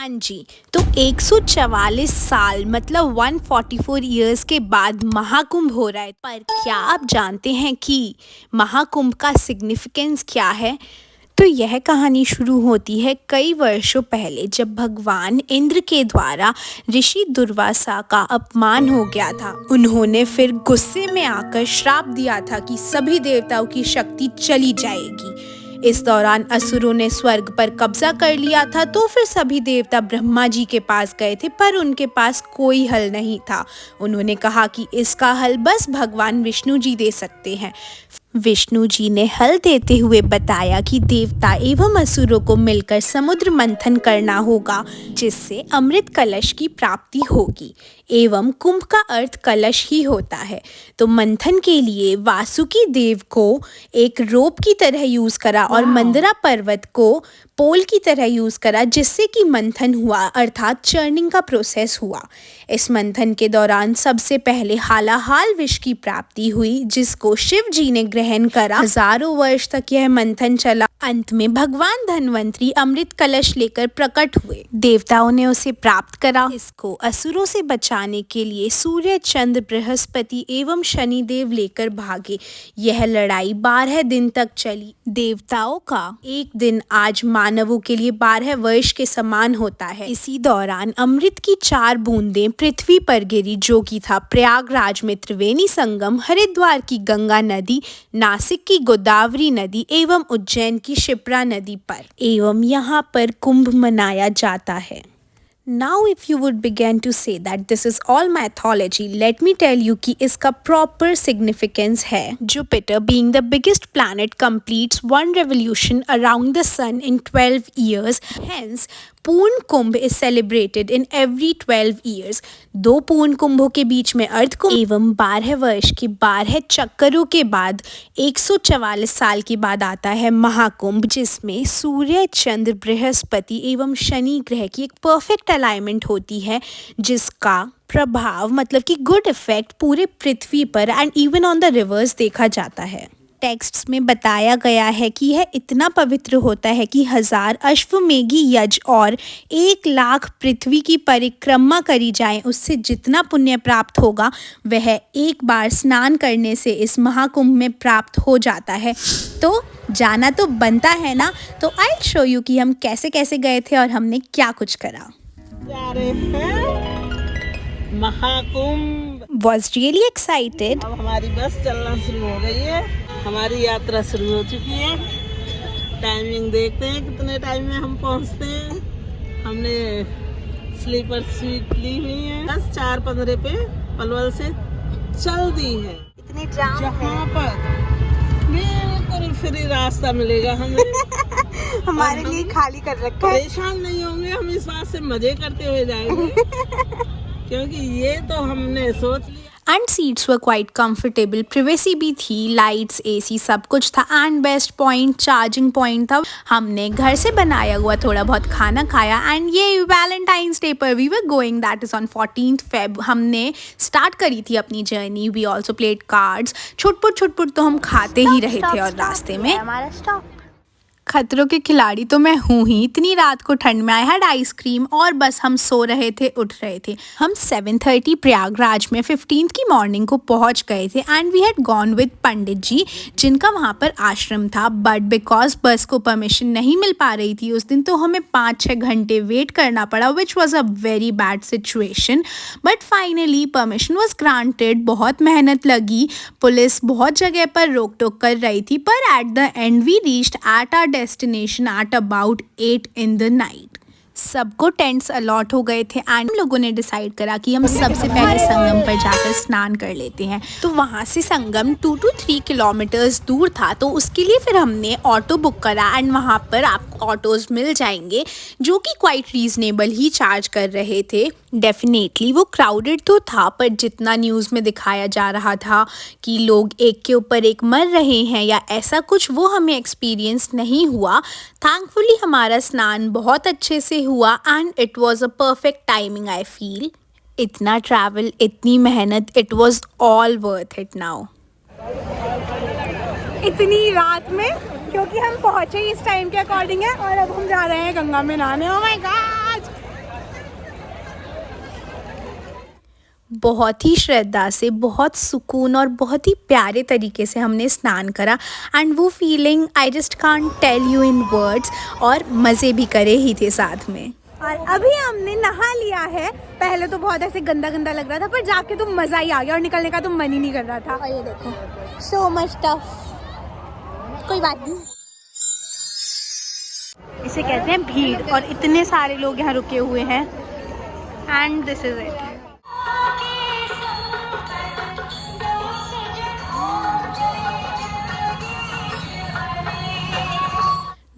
हाँ जी, तो 144 साल मतलब 144 ईयर्स के बाद महाकुंभ हो रहा है। पर क्या आप जानते हैं कि महाकुंभ का सिग्निफिकेंस क्या है? तो यह कहानी शुरू होती है कई वर्षों पहले, जब भगवान इंद्र के द्वारा ऋषि दुर्वासा का अपमान हो गया था। उन्होंने फिर गुस्से में आकर श्राप दिया था कि सभी देवताओं की शक्ति चली जाएगी। इस दौरान असुरों ने स्वर्ग पर कब्जा कर लिया था। तो फिर सभी देवता ब्रह्मा जी के पास गए थे, पर उनके पास कोई हल नहीं था। उन्होंने कहा कि इसका हल बस भगवान विष्णु जी दे सकते हैं। विष्णु जी ने हल देते हुए बताया कि देवता एवं असुरों को मिलकर समुद्र मंथन करना होगा, जिससे अमृत कलश की प्राप्ति होगी। एवं कुंभ का अर्थ कलश ही होता है। तो मंथन के लिए वासुकी देव को एक रोप की तरह यूज करा और मंदरा पर्वत को पोल की तरह यूज करा, जिससे कि मंथन हुआ, अर्थात चर्निंग का प्रोसेस हुआ। इस मंथन के दौरान सबसे पहले हालाहाल विष की प्राप्ति हुई, जिसको शिव जी ने ग्रहण करा। हजारों वर्ष तक यह मंथन चला। अंत में भगवान धन्वंतरी अमृत कलश लेकर प्रकट हुए। देवताओं ने उसे प्राप्त करा। इसको असुरों से बचाने के लिए सूर्य, चंद्र, बृहस्पति एवं शनिदेव लेकर भागे। यह लड़ाई 12 दिन तक चली। देवताओं का एक दिन आज मानवों के लिए 12 वर्ष के समान होता है। इसी दौरान अमृत की 4 बूंदें पृथ्वी पर गिरी, जो कि था प्रयागराज में त्रिवेणी संगम, हरिद्वार की गंगा नदी, नासिक की गोदावरी नदी एवं उज्जैन की शिप्रा नदी पर। एवं यहाँ पर कुंभ मनाया जाता है। Now if you would begin to say that this is all mythology, let me tell you कि इसका proper significance है। Jupiter being the biggest planet completes one revolution around the sun in 12 years. Hence, पूर्ण कुंभ is celebrated in every 12 years. 2 पूर्ण कुंभों के बीच में अर्ध कुंभ एवं 12 वर्ष के 12 चक्करों के बाद 144 साल के बाद आता है महाकुंभ, जिसमें सूर्य, चंद्र, बृहस्पति एवं शनि ग्रह की एक परफेक्ट अलाइनमेंट होती है, जिसका प्रभाव मतलब कि गुड इफेक्ट पूरे पृथ्वी पर and even on the reverse देखा जाता है। टेक्स्ट्स में बताया गया है कि यह इतना पवित्र होता है कि 1000 अश्वमेघी यज्ञ और 1 लाख पृथ्वी की परिक्रमा करी जाए, उससे जितना पुण्य प्राप्त होगा वह एक बार स्नान करने से इस महाकुंभ में प्राप्त हो जाता है। तो जाना तो बनता है ना। तो आई शो यू कि हम कैसे कैसे गए थे और हमने क्या कुछ करा। Mahakumbh was really excited. अब हमारी बस चलना शुरू हो गई है। हमारी यात्रा शुरू हो चुकी है। टाइमिंग देखते हैं कितने टाइम में हम पहुंचते हैं। हमने स्लीपर सीट ली हुई है। बस 4:15 पे पलवल से चल दी है। इतने जाम जहाँ पर बिल्कुल फ्री रास्ता मिलेगा हमें। हमारे लिए खाली कर रखा है। परेशान नहीं होंगे हम, इस बात से मजे करते हुए जाएंगे। क्योंकि ये तो हमने सोच लिया। And seats were quite comfortable, privacy भी थी, लाइट्स, एसी सब कुछ था। And best point charging point था। हमने घर से बनाया हुआ थोड़ा बहुत खाना खाया। एंड ये वैलेंटाइंस डे पर we were going, that is on 14th Feb। हमने स्टार्ट करी थी अपनी journey. We also played cards. छुटपुट तो हम खाते ही रहे थे। और रास्ते में हमारा स्टॉप। खतरों के खिलाड़ी तो मैं हूँ ही। इतनी रात को ठंड में आई हैड आइसक्रीम और बस हम सो रहे थे, उठ रहे थे। हम 7:30 प्रयागराज में 15th की मॉर्निंग को पहुँच गए थे। And we had gone with Pandit ji, जिनका वहाँ पर आश्रम था। बट बिकॉज बस को परमिशन नहीं मिल पा रही थी उस दिन, तो हमें 5-6 घंटे वेट करना पड़ा, which was a very bad situation. But finally permission was granted. बहुत मेहनत लगी, पुलिस बहुत जगह पर रोक टोक कर रही थी, पर at the end we reached at our destination at about 8 in the night. सबको टेंट्स अलॉट हो गए थे। एंड हम लोगों ने डिसाइड करा कि हम सबसे पहले संगम पर जाकर स्नान कर लेते हैं। तो वहाँ से संगम 2 to 3 किलोमीटर्स दूर था। तो उसके लिए फिर हमने ऑटो बुक करा। एंड वहाँ पर आपको ऑटोज़ मिल जाएंगे जो कि क्वाइट रीजनेबल ही चार्ज कर रहे थे। डेफिनेटली वो क्राउडेड तो था, पर जितना न्यूज़ में दिखाया जा रहा था कि लोग एक के ऊपर एक मर रहे हैं या ऐसा कुछ, वो हमें एक्सपीरियंस नहीं हुआ। थैंकफुली हमारा स्नान बहुत अच्छे से हुआ and it was a perfect timing. I feel इतना ट्रैवल, इतनी मेहनत, it was all worth it now. इतनी रात में, क्योंकि हम पहुंचे इस टाइम के अकॉर्डिंग है और अब हम जा रहे हैं गंगा में नहाने। ओह माय गॉड, बहुत ही श्रद्धा से, बहुत सुकून और बहुत ही प्यारे तरीके से हमने स्नान करा एंड वो feeling I just can't tell you in words. और मज़े भी करे ही थे साथ में। और अभी हमने नहा लिया है। पहले तो बहुत ऐसे गंदा गंदा लग रहा था, पर जाके तो मज़ा ही आ गया और निकलने का तो मन ही नहीं कर रहा था। और ये देखो, सो मच टफ, कोई बात नहीं। इसे कहते हैं भीड़, और इतने सारे लोग यहाँ रुके हुए हैं and this is it.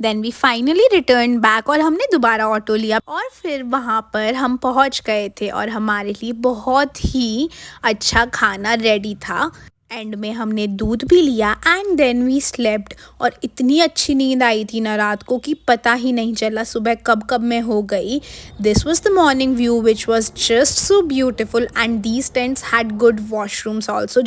Then we finally return back और हमने दोबारा ऑटो लिया और फिर वहाँ पर हम पहुँच गए थे और हमारे लिए बहुत ही अच्छा खाना रेडी था। एंड में हमने दूध भी लिया एंड देन वी स्लेप्ट। और इतनी अच्छी नींद आई थी ना रात को कि पता ही नहीं चला सुबह कब कब में हो गई। This was the morning view which was just so beautiful and these tents had good washrooms also.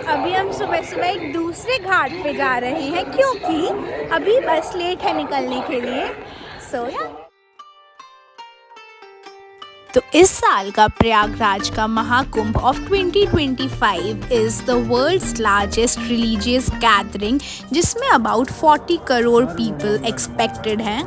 अभी हम सुबह सुबह एक दूसरे घाट पे जा रहे हैं क्योंकि अभी बस लेट है निकलने के लिए। सो या तो इस साल का प्रयागराज का Mahakumbh of 2025 is the world's largest religious gathering, जिसमें अबाउट 40 करोड़ पीपल एक्सपेक्टेड हैं।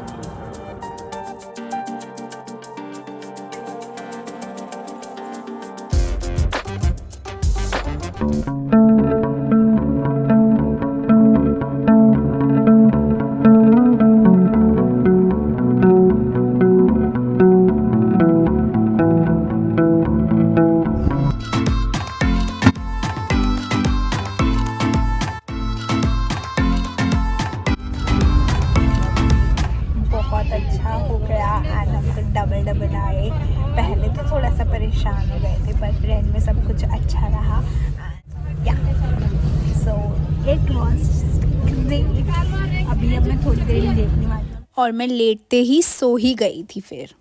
अच्छा हो गया एंड हम तो डबल आए। पहले तो थोड़ा सा परेशान हो गए थे पर ट्रेन में सब कुछ अच्छा रहा। या सो इट वाज ग्रेट। अभी अब मैं थोड़ी देर ही देखने वाली हूँ और मैं लेटते ही सो ही गई थी फिर।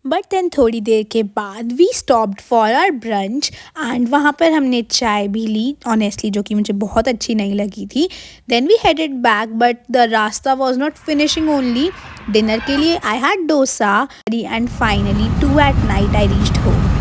बट देन थोड़ी देर के बाद we stopped for our brunch and वहाँ पर हमने चाय भी ली ऑनेस्टली, जो कि मुझे बहुत अच्छी नहीं लगी थी। Then we headed back but the रास्ता was not finishing only. Dinner के लिए I had dosa and finally 2 at night I reached home.